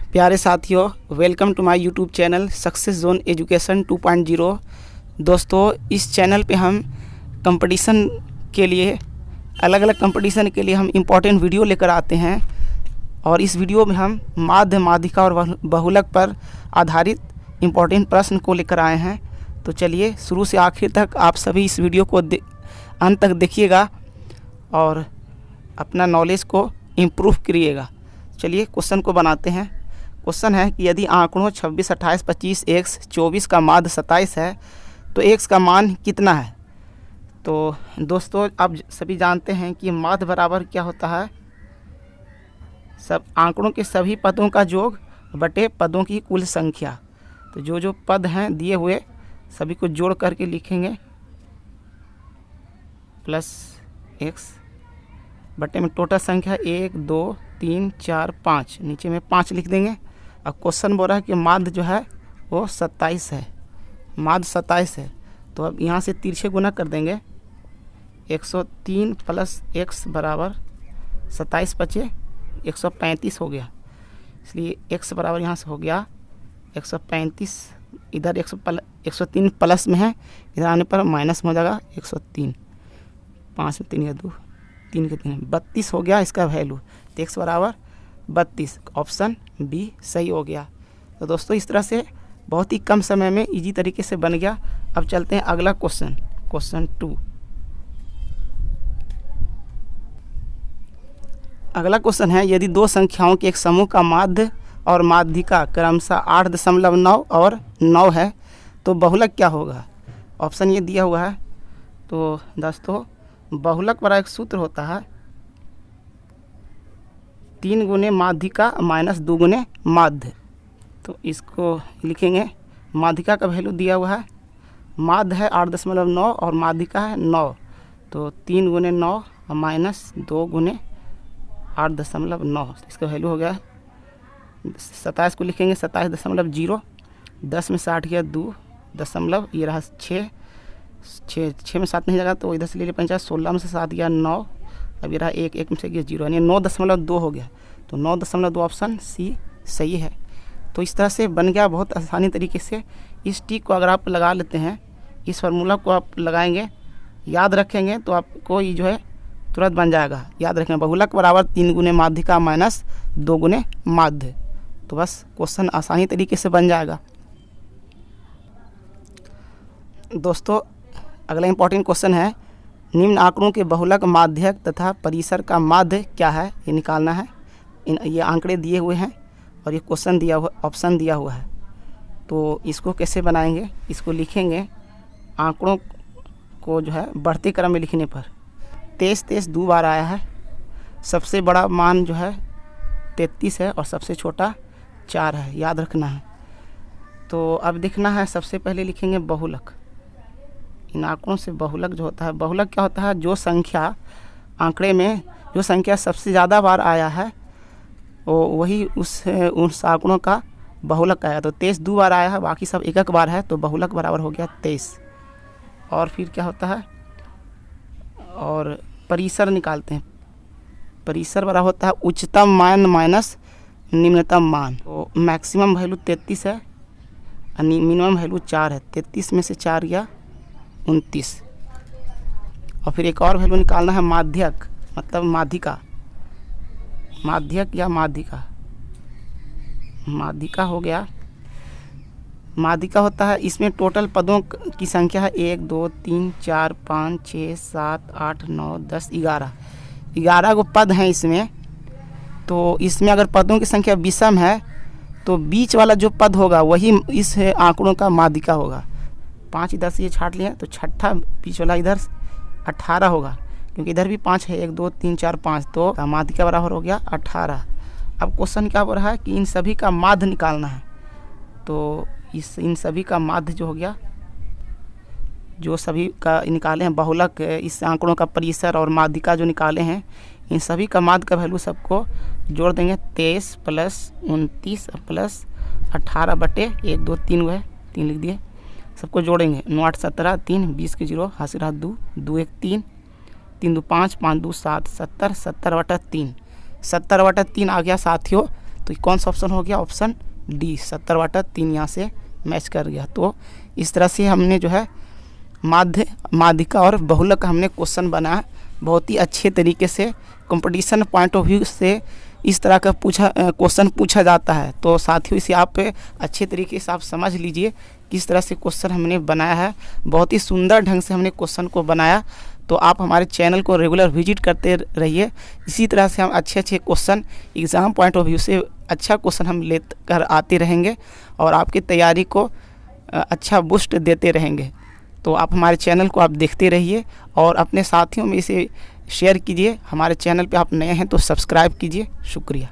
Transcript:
प्यारे साथियों, welcome to my YouTube channel success zone education 2.0। दोस्तों, इस चैनल पे हम कंपटीशन के लिए अलग अलग कंपटीशन के लिए हम इम्पोर्टेंट वीडियो लेकर आते हैं और इस वीडियो में हम माध्य, माध्यिका और बहुलक पर आधारित इम्पोर्टेंट प्रश्न को लेकर आए हैं। तो चलिए शुरू से आखिर तक आप सभी इस वीडियो को अंत तक देखिएगा और अपना नॉलेज को इम्प्रूव करिएगा। चलिए क्वेश्चन को बनाते हैं। क्वेश्चन है कि यदि आंकड़ों 26, 28, 25, x 24 का माध्य 27 है तो x का मान कितना है। तो दोस्तों, आप सभी जानते हैं कि माध्य बराबर क्या होता है, सब आंकड़ों के सभी पदों का योग बटे पदों की कुल संख्या। तो जो जो पद हैं दिए हुए सभी को जोड़ करके लिखेंगे प्लस x बटे में टोटल संख्या 1 2 3 4 5, नीचे में 5 लिख देंगे। अब क्वेश्चन बोल रहा है कि माध्य जो है वो 27 है, माध्य 27 है। तो अब यहाँ से तिरछे गुना कर देंगे, 103 प्लस x बराबर 27 बचे 135 हो गया, इसलिए x बराबर यहाँ से हो गया 135। इधर 103 प्लस में है, इधर आने पर माइनस में हो जाएगा 103। 5 में 3 या 2, 3 के 3 32 हो गया इसका वैल्यू। तो x बराबर 32, ऑप्शन बी सही हो गया। तो दोस्तों, इस तरह से बहुत ही कम समय में इजी तरीके से बन गया। अब चलते हैं अगला क्वेश्चन, क्वेश्चन 2। अगला क्वेश्चन है, यदि दो संख्याओं के एक समूह का माध्य और माध्यिका क्रमशः 8.9 और 9 है तो बहुलक क्या होगा। ऑप्शन ये दिया हुआ है। तो दोस्तों, बहुलक वाला एक सूत्र होता है 3 गुने माध्यिका माइनस 2 गुने माध्य। तो इसको लिखेंगे, माध्यिका का वैल्यू दिया हुआ है, माध्य है 8.9 और माध्यिका है 9। तो 3 गुने 9 और माइनस 2 गुने 8.9, इसका वैल्यू हो गया 27 को लिखेंगे 27.0। 10 में 60 गया 2 दशमलव, ये रहा 6 में 7 नहीं लगा तो इधर से ले लिया 50, 16 में से 7 गया 9, अब ये रहा 1 में से गया 0, यानी 9.2 हो गया। तो 9.2 ऑप्शन सी सही है। तो इस तरह से बन गया बहुत आसानी तरीके से। इस टिक को अगर आप लगा लेते हैं, इस फार्मूला को आप लगाएंगे, याद रखेंगे तो आपको ये जो है तुरंत बन जाएगा। याद रखें, बहुलक बराबर 3 गुने माध्यिका माइनस 2 गुने माध्य। तो बस क्वेश्चन आसानी तरीके से बन जाएगा। दोस्तों, अगला इंपॉर्टेंट क्वेश्चन है, निम्न आंकड़ों के बहुलक, माध्यक तथा परिसर का माध्य क्या है, ये निकालना है। ये आंकड़े दिए हुए हैं और ये क्वेश्चन दिया हुआ, ऑप्शन दिया हुआ है। तो इसको कैसे बनाएंगे, इसको लिखेंगे आंकड़ों को जो है बढ़ते क्रम में लिखने पर 23 2 बार आया है। सबसे बड़ा मान जो है 33 है और सबसे छोटा 4 है, याद रखना है। तो अब देखना है, सबसे पहले लिखेंगे बहुलक। इन आंकड़ों से बहुलक जो होता है, बहुलक क्या होता है, जो संख्या आंकड़े में जो संख्या सबसे ज़्यादा बार आया है वो वही उस आंकड़ों का बहुलक आया। तो 23 2 बार आया है, बाकी सब एक एक बार है, तो बहुलक बराबर हो गया 23। और फिर क्या होता है, और परिसर निकालते हैं। परिसर बराबर होता है उच्चतम मान माइनस निम्नतम मान। तो मैक्सिमम वैल्यू 33 है और मिनिमम वैल्यू 4 है। 33 में से 4 गया 29। और फिर एक और वैल्यू निकालना है, माध्यक मतलब माध्यिका। माध्यक या माध्यिका, माध्यिका हो गया। माध्यिका होता है, इसमें टोटल पदों की संख्या है 1 2 3 4 5 6 7 8 9 10 11 को पद हैं इसमें। तो इसमें अगर पदों की संख्या विषम है तो बीच वाला जो पद होगा वही इस आंकड़ों का माध्यिका होगा। 5 इधर से ये छाट लिया तो छठा बीच वाला इधर 18 होगा, क्योंकि इधर भी 5 है, 1 2 3 4 5, तो माध्यिका बराबर हो गया 18। अब क्वेश्चन क्या बोल रहा है कि इन सभी का माध्य निकालना है। तो इन सभी का माध्य जो हो गया, जो सभी का निकाले हैं बहुलक, इस आंकड़ों का परिसर और माध्यिका जो निकाले हैं, इन सभी का माध्य का वैल्यू सबको जोड़ देंगे। 23 प्लस 29 प्लस 18 बटे 1 2 3 हुए 3 लिख दिए, सबको जोड़ेंगे। 9 8 17 3 20 के 0 हासिल रहा 2 2 1 3 3 2 5 5 2 7 70 70 बटा 3 आ गया साथियों तो कौन सा ऑप्शन हो गया, ऑप्शन डी 70/3 यहाँ से मैच कर गया। तो इस तरह से हमने जो है माध्यिका और बहुलक का हमने क्वेश्चन बनाया, बहुत ही अच्छे तरीके से। कंपटीशन पॉइंट ऑफ व्यू से इस तरह का क्वेश्चन पूछा जाता है। तो साथियों इसे आप अच्छे तरीके से आप समझ लीजिए किस तरह से क्वेश्चन हमने बनाया है। बहुत ही सुंदर ढंग से हमने क्वेश्चन को बनाया। तो आप हमारे चैनल को रेगुलर विजिट करते रहिए। इसी तरह से हम अच्छे अच्छे question exam point of view से अच्छा क्वेश्चन हम लेकर आते रहेंगे और आपकी तैयारी को अच्छा बूस्ट देते रहेंगे। तो आप हमारे चैनल को आप देखते रहिए और अपने साथियों में इसे शेयर कीजिए। हमारे चैनल पे आप नए हैं तो सब्सक्राइब कीजिए। शुक्रिया।